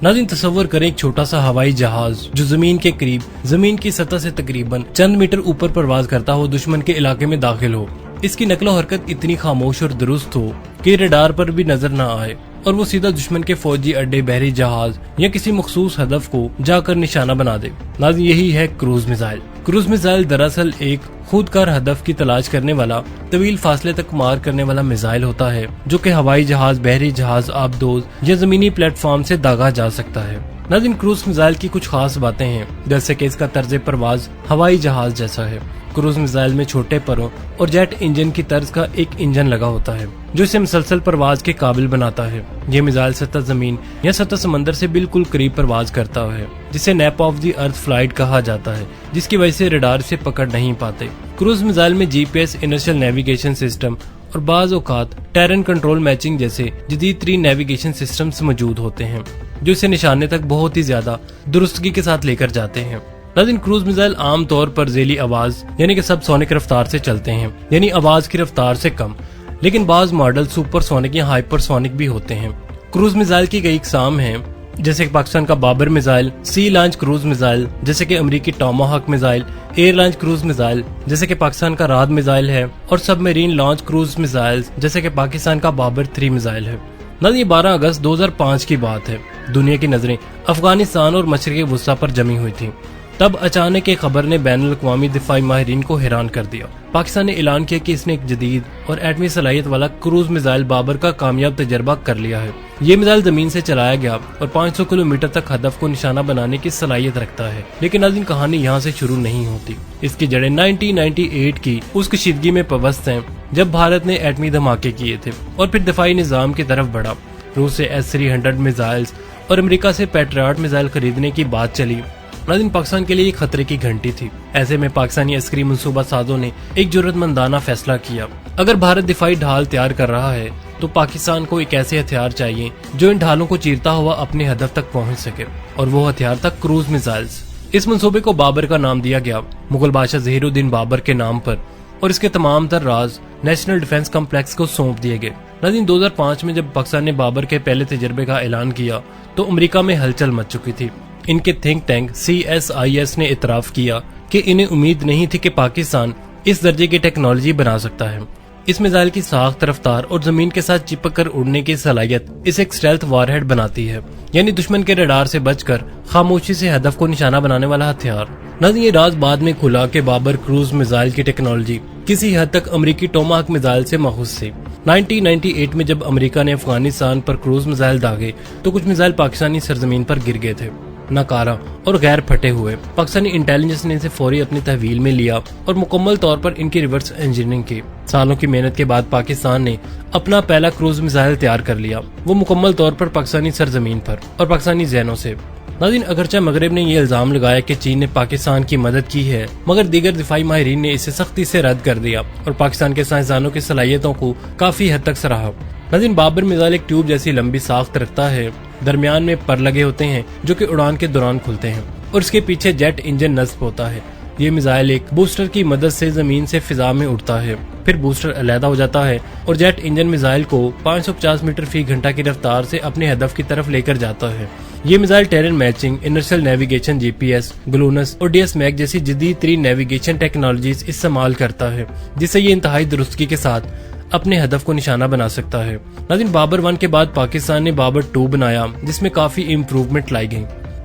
नाज़रीन तसव्वुर करें एक छोटा सा हवाई जहाज जो जमीन के करीब जमीन की सतह से तकरीबन चंद मीटर ऊपर परवाज करता हो दुश्मन के इलाके में दाखिल हो। इसकी नकलो हरकत इतनी खामोश और दुरुस्त हो कि रडार पर भी नजर न आए और वो सीधा दुश्मन के फौजी अड्डे, बहरी जहाज या किसी मखसूस हदफ को जाकर निशाना बना दे। नाज़रीन यही है क्रूज मिसाइल। क्रूज मिसाइल दरअसल एक खुदकार हदफ की तलाश करने वाला तवील फासले तक मार करने वाला मिसाइल होता है जो कि हवाई जहाज, बहरी जहाज, आबदोज या जमीनी प्लेटफॉर्म से दागा जा सकता है। नाज़रीन क्रूज मिसाइल की कुछ खास बातें हैं, जैसे कि इसका तर्ज परवाज हवाई जहाज जैसा है। क्रूज मिसाइल में छोटे परों और जेट इंजन की तर्ज का एक इंजन लगा होता है जो इसे मुसलसल परवाज के काबिल बनाता है। ये मिसाइल सतह जमीन या सतह समंदर से बिल्कुल करीब परवाज करता है, जिसे nap of the earth flight कहा जाता है, जिसकी वजह से रडार से पकड़ नहीं पाते। क्रूज मिसाइल में जीपीएस, इनर्शियल नेविगेशन सिस्टम और बाज़ औक़ात टेरेन कंट्रोल मैचिंग जैसे जदीद तरीन नेविगेशन सिस्टम्स मौजूद होते हैं जो इसे निशाने तक बहुत ही ज्यादा दुरुस्तगी के साथ लेकर जाते हैं। नाज़रीन क्रूज मिसाइल आम तौर पर ज़ेली आवाज यानी कि सबसोनिक रफ्तार से चलते हैं, यानी आवाज की रफ्तार से कम, लेकिन बाज मॉडल सुपरसोनिक या हाइपरसोनिक भी होते हैं। क्रूज मिसाइल की कई इकसाम हैं, जैसे कि पाकिस्तान का बाबर मिसाइल, सी लॉन्च क्रूज मिसाइल जैसे कि अमेरिकी Tomahawk missile, air launch cruise missile जैसे कि पाकिस्तान का राद मिसाइल है, और सबमरीन लॉन्च क्रूज मिसाइल जैसे कि पाकिस्तान का बाबर 3 मिसाइल है। नाज़रीन ये 12 अगस्त 2005 की बात है। दुनिया की नजरें अफगानिस्तान और मशरिक़ वुस्ता पर जमी हुई थी। तब अचानक एक खबर ने बैनुल अक़वामी दिफाई माहिरीन को हैरान कर दिया। पाकिस्तान ने ऐलान किया कि इसने एक जदीद और एटमी सलाहियत वाला क्रूज मिसाइल बाबर का कामयाब तजर्बा कर लिया है। ये मिसाइल जमीन से चलाया गया और 500 किलोमीटर तक हदफ को निशाना बनाने की सलाहियत रखता है। लेकिन नाज़रीन कहानी यहाँ से शुरू नहीं होती। इसकी जड़ें 1998 की उस कशीदगी में पवस्त हैं जब भारत ने एटमी धमाके किए थे और फिर दिफाई निजाम की तरफ बढ़ा। रूस से S-300 मिसाइल्स और अमेरिका से पैट्रियट मिसाइल खरीदने की बात चली। नाज़रीन पाकिस्तान के लिए एक खतरे की घंटी थी। ऐसे में पाकिस्तानी अस्करी मंसूबा साजों ने एक जुर्रतमंदाना फैसला किया। अगर भारत दिफाई ढाल तैयार कर रहा है तो पाकिस्तान को एक ऐसे हथियार चाहिए जो इन ढालों को चीरता हुआ अपने हदफ तक पहुंच सके, और वो हथियार था क्रूज मिसाइल्स। इस मंसूबे को बाबर का नाम दिया गया, मुगल बादशाह ज़हीरुद्दीन बाबर के नाम पर, और इसके तमाम तर राज नेशनल डिफेंस कॉम्प्लेक्स को सौंप दिए गए। नाज़रीन 2005 में जब पाकिस्तान ने बाबर के पहले तजर्बे का ऐलान किया तो अमेरिका में हलचल मच चुकी थी। इनके थिंक टैंक CSIS ने इतराफ किया कि इन्हें उम्मीद नहीं थी कि पाकिस्तान इस दर्जे की टेक्नोलॉजी बना सकता है। इस मिसाइल की साख्त, रफ्तार और जमीन के साथ चिपक कर उड़ने की सलाहियत इसे एक स्टेल्थ वारहेड बनाती है, यानी दुश्मन के रडार से बचकर खामोशी से हदफ को निशाना बनाने वाला हथियार। नाज़रीन ये राज बाद में खुला कि बाबर क्रूज मिसाइल की टेक्नोलॉजी किसी हद तक अमेरिकी टोमाहॉक मिसाइल से माखूज थी। 1998 में जब अमेरिका ने अफगानिस्तान पर क्रूज मिसाइल दागे तो कुछ मिसाइल पाकिस्तानी सरजमीन पर गिर गए थे, नाकारा और गैर फटे हुए। पाकिस्तानी इंटेलिजेंस ने इसे फौरी अपनी तहवील में लिया और मुकम्मल तौर पर इनकी रिवर्स इंजीनियरिंग की। सालों की मेहनत के बाद पाकिस्तान ने अपना पहला क्रूज मिसाइल तैयार कर लिया, वो मुकम्मल तौर पर पाकिस्तानी सरजमीन पर और पाकिस्तानी जहनों से। नाज़रीन अगरचे मगरब ने ये इल्जाम लगाया कि चीन ने पाकिस्तान की मदद की है, मगर दीगर दिफाई माहिरीन ने इसे सख्ती से रद्द कर दिया और पाकिस्तान के साइंसदानों की सलाहियतों को काफी हद तक सराहा। नाज़रीन बाबर मिसाइल एक ट्यूब जैसी लंबी साख्त रखता है, दरमियान में पर लगे होते हैं जो कि उड़ान के दौरान खुलते हैं, और इसके पीछे जेट इंजन नस्ब होता है। ये मिसाइल एक बूस्टर की मदद से जमीन से फिजा में उड़ता है, फिर बूस्टर अलहदा हो जाता है और जेट इंजन मिसाइल को 550 मीटर फी घंटा की रफ्तार से अपने हदफ की तरफ लेकर जाता है। ये missile terrain matching, inertial navigation, GPS, ग्लूनस और DS मैक जैसी जदीद तरीन नेविगेशन टेक्नोलॉजीज इस्तेमाल करता है, जिससे ये इंतहाई दुरुस्तगी के साथ अपने हदफ को निशाना बना सकता है। नाज़रीन बाबर 1 के बाद पाकिस्तान ने बाबर 2 बनाया, जिसमें काफी इम्प्रूवमेंट लाई गई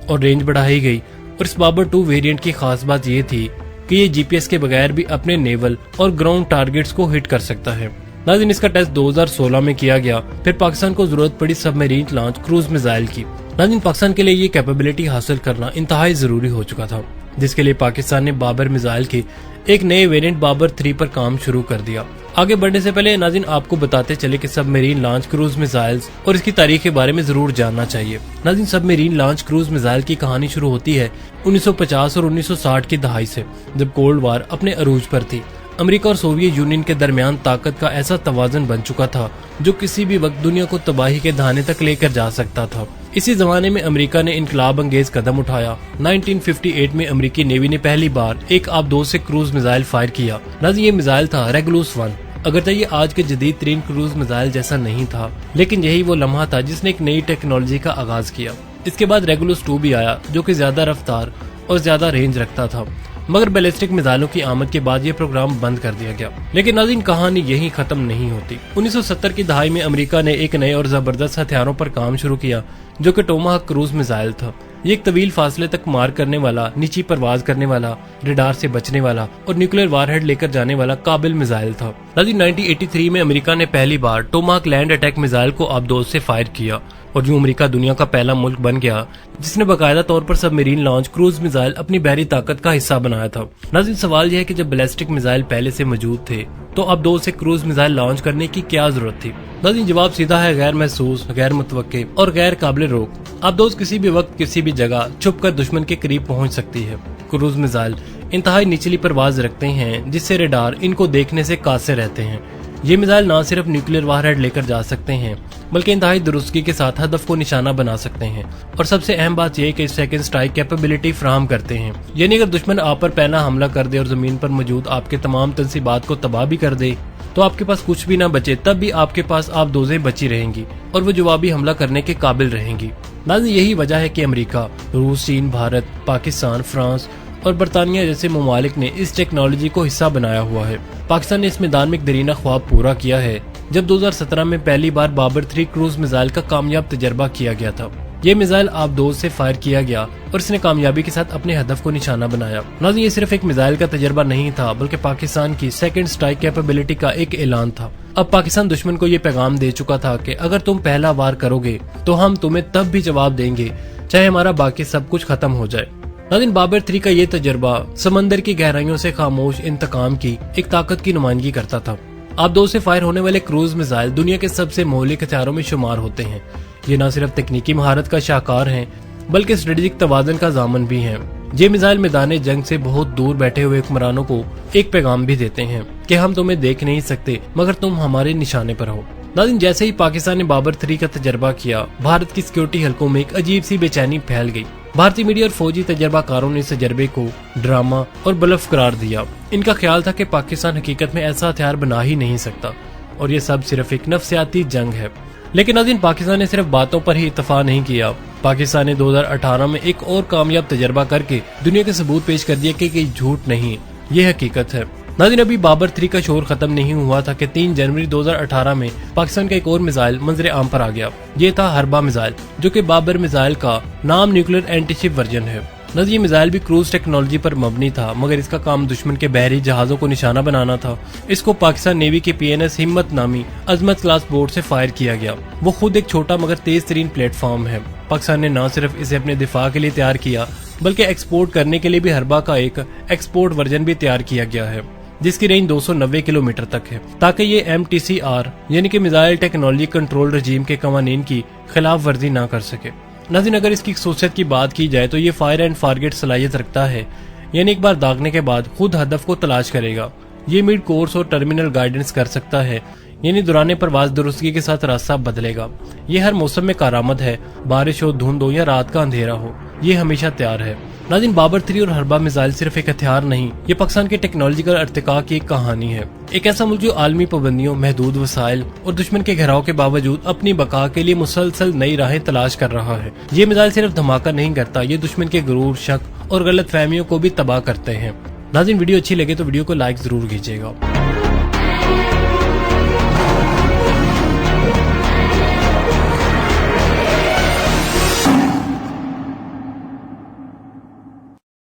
और रेंज बढ़ाई गई। और इस बाबर 2 वेरिएंट की खास बात ये थी कि ये GPS के बगैर भी अपने नेवल और ग्राउंड टारगेट्स को हिट कर सकता है। नाज़रीन इसका टेस्ट 2016 में किया गया। फिर पाकिस्तान को जरूरत पड़ी सबमरीन लॉन्च क्रूज मिसाइल की। नाज़रीन पाकिस्तान के लिए ये कैपेबिलिटी हासिल करना इंतहाई जरूरी हो चुका था, जिसके लिए पाकिस्तान ने बाबर मिसाइल के एक नए वेरिएंट बाबर 3 पर काम शुरू कर दिया। आगे बढ़ने से पहले नाज़रीन आपको बताते चले कि सबमरीन लॉन्च क्रूज मिसाइल्स और इसकी तारीख के बारे में जरूर जानना चाहिए। नाज़रीन सबमरीन लॉन्च क्रूज मिसाइल की कहानी शुरू होती है 1950 और 1960 की दहाई से, जब कोल्ड वार अपने अरूज पर थी। अमेरिका और सोवियत यूनियन के दरमियान ताकत का ऐसा तवाज़ुन बन चुका था जो किसी भी वक्त दुनिया को तबाही के धाने तक लेकर जा सकता था। इसी जमाने में अमेरिका ने इनकलाब अंगेज कदम उठाया। 1958 में अमेरिकी नेवी ने पहली बार एक आबदोज से क्रूज मिसाइल फायर किया। नाज़रीन ये मिसाइल था रेगुलस 1। अगरचे ये आज के जदीद तरीन क्रूज मिसाइल जैसा नहीं था, लेकिन यही वो लम्हा था जिसने एक नई टेक्नोलॉजी का आगाज किया। इसके बाद रेगुलस 2 भी आया, जो कि ज्यादा रफ्तार और ज्यादा रेंज रखता था, मगर बैलिस्टिक मिसाइलों की आमद के बाद ये प्रोग्राम बंद कर दिया गया। लेकिन नाज़रीन, कहानी यहीं खत्म नहीं होती। 1970 की दहाई में अमेरिका ने एक नए और जबरदस्त हथियारों पर काम शुरू किया, जो कि टोमाहाक क्रूज मिसाइल था। ये एक तवील फासले तक मार करने वाला, नीची परवाज करने वाला, रडार से बचने वाला और न्यूक्लियर वारहेड लेकर जाने वाला काबिल मिसाइल था। नाज़रीन, 1983 में अमेरिका ने पहली बार टोमाहाक लैंड अटैक मिसाइल को आबदोज से फायर किया और यूं अमेरिका दुनिया का पहला मुल्क बन गया जिसने बाकायदा तौर पर सबमरीन लॉन्च क्रूज मिसाइल अपनी बहरी ताकत का हिस्सा बनाया था। नाज़रीन, सवाल यह है कि जब बैलिस्टिक मिसाइल पहले से मौजूद थे तो आबदोज से क्रूज मिसाइल लॉन्च करने की क्या जरूरत थी? नाज़रीन, जवाब सीधा है, गैर महसूस, गैर मुतवक्के और गैर काबिल रोक। आबदोज किसी भी वक्त किसी भी जगह छुप कर दुश्मन के करीब पहुंच सकती है। क्रूज मिसाइल इंतहाई निचली परवाज रखते हैं, जिससे रडार इनको देखने से कासिर रहते हैं। ये मिसाइल न सिर्फ न्यूक्लियर वारहेड लेकर जा सकते हैं, बल्कि इंतहाई दुरुस्तगी के साथ हदफ को निशाना बना सकते हैं। और सबसे अहम बात यह कि सेकंड स्ट्राइक कैपेबिलिटी फराहम करते हैं, यानी अगर दुश्मन आप पर पहला हमला कर दे और जमीन पर मौजूद आपके तमाम तनसीबात को तबाह भी कर दे, तो आपके पास कुछ भी ना बचे, तब भी आपके पास आबदोजें बची रहेंगी और वो जवाबी हमला करने के काबिल रहेंगी। नाज़रीन, यही वजह है कि अमेरिका, रूस, चीन, भारत, पाकिस्तान, फ्रांस और बरतानिया जैसे ममालिक ने इस टेक्नोलॉजी को हिस्सा बनाया हुआ है। पाकिस्तान ने इस मैदान में एक दरीना ख्वाब पूरा किया है जब 2017 में पहली बार बाबर 3 क्रूज मिसाइल का कामयाब तजर्बा किया गया था। ये मिसाइल आबदोज से फायर किया गया और इसने कामयाबी के साथ अपने हदफ को निशाना बनाया। नाज़रीन, ये सिर्फ एक मिसाइल का तजर्बा नहीं था, बल्कि पाकिस्तान की सेकंड स्ट्राइक कैपेबिलिटी का एक ऐलान था। अब पाकिस्तान दुश्मन को ये पैगाम दे चुका था कि अगर तुम पहला वार करोगे तो हम तुम्हें तब भी जवाब देंगे, चाहे हमारा बाकी सब कुछ खत्म हो जाए। नाज़रीन, बाबर 3 का ये तजर्बा समंदर की गहराइयों से खामोश इंतकाम की एक ताकत की नुमाइंदगी करता था। आबदोज से फायर होने वाले क्रूज मिसाइल दुनिया के सबसे मौलिक हथियारों में शुमार होते हैं। ये न सिर्फ तकनीकी महारत का शाहकार हैं, बल्कि स्ट्रेटेजिक तवाज़ुन का ज़ामन भी हैं। ये मिसाइल मैदान जंग से बहुत दूर बैठे हुए हुक्मरानों को एक पैगाम भी देते हैं कि हम तुम्हें देख नहीं सकते, मगर तुम हमारे निशाने पर हो। नाज़रीन, जैसे ही पाकिस्तान ने बाबर 3 का तजर्बा किया, भारत की सिक्योरिटी हलकों में एक अजीब सी बेचैनी फैल गई। भारतीय मीडिया और फौजी तजर्बाकारों ने इस तजर्बे को ड्रामा और ब्लफ करार दिया। इनका ख्याल था कि पाकिस्तान हकीकत में ऐसा हथियार बना ही नहीं सकता और ये सब सिर्फ एक नफ्सियाती जंग है। लेकिन नाज़रीन, पाकिस्तान ने सिर्फ बातों पर ही इत्तफाक नहीं किया। पाकिस्तान ने 2018 में एक और कामयाब तजर्बा करके दुनिया के सबूत पेश कर दिया कि झूठ नहीं, ये हकीकत है। नाज़रीन, अभी बाबर 3 का शोर खत्म नहीं हुआ था कि 3 जनवरी 2018 में पाकिस्तान का एक और मिसाइल मंजर आम पर आ गया। ये था हरबा मिसाइल, जो कि बाबर मिसाइल का नाम न्यूक्लियर एंटीशिप वर्जन है। नाज़रीन, ये मिसाइल भी क्रूज टेक्नोलॉजी पर मबनी था, मगर इसका काम दुश्मन के बहरी जहाजों को निशाना बनाना था। इसको पाकिस्तान नेवी के PNS हिम्मत नामी अजमत क्लास बोट से फायर किया गया। वो खुद एक छोटा मगर तेज तरीन प्लेटफॉर्म है। पाकिस्तान ने न सिर्फ इसे अपने दिफा के लिए तैयार किया, बल्कि एक्सपोर्ट करने के लिए भी हरबा का एक एक्सपोर्ट वर्जन भी तैयार किया गया है, जिसकी रेंज 290 किलोमीटर तक है, ताकि ये MTCR यानी कि मिसाइल टेक्नोलॉजी कंट्रोल रजीम के कवानीन की खिलाफ वर्जी ना कर सके। नाज़रीन, अगर इसकी खसूसियत की बात की जाए तो ये फायर एंड फारगेट सलाहियत रखता है, यानी एक बार दागने के बाद खुद हदफ को तलाश करेगा। ये मिड कोर्स और टर्मिनल गाइडेंस कर सकता है, यानी दौरान परवाज दुरुस्तगी के साथ रास्ता बदलेगा। ये हर मौसम में कारआमद है, बारिश हो, धुंध हो या रात का अंधेरा हो, ये हमेशा तैयार है। नाज़रीन, बाबर 3 और हरबा मिसाइल सिर्फ एक हथियार नहीं, ये पाकिस्तान के टेक्नोलॉजिकल अर्तिका की एक कहानी है। एक ऐसा मुल्क जो आलमी पाबंदियों, महदूद वसाइल और दुश्मन के घेराव के बावजूद अपनी बका के लिए मुसलसल नई राहें तलाश कर रहा है। ये मिसाइल सिर्फ धमाका नहीं करता, ये दुश्मन के गुरूर, शक और गलत फहमियों को भी तबाह करते हैं। नाज़रीन, वीडियो अच्छी लगे तो वीडियो को लाइक जरूर कीजिएगा।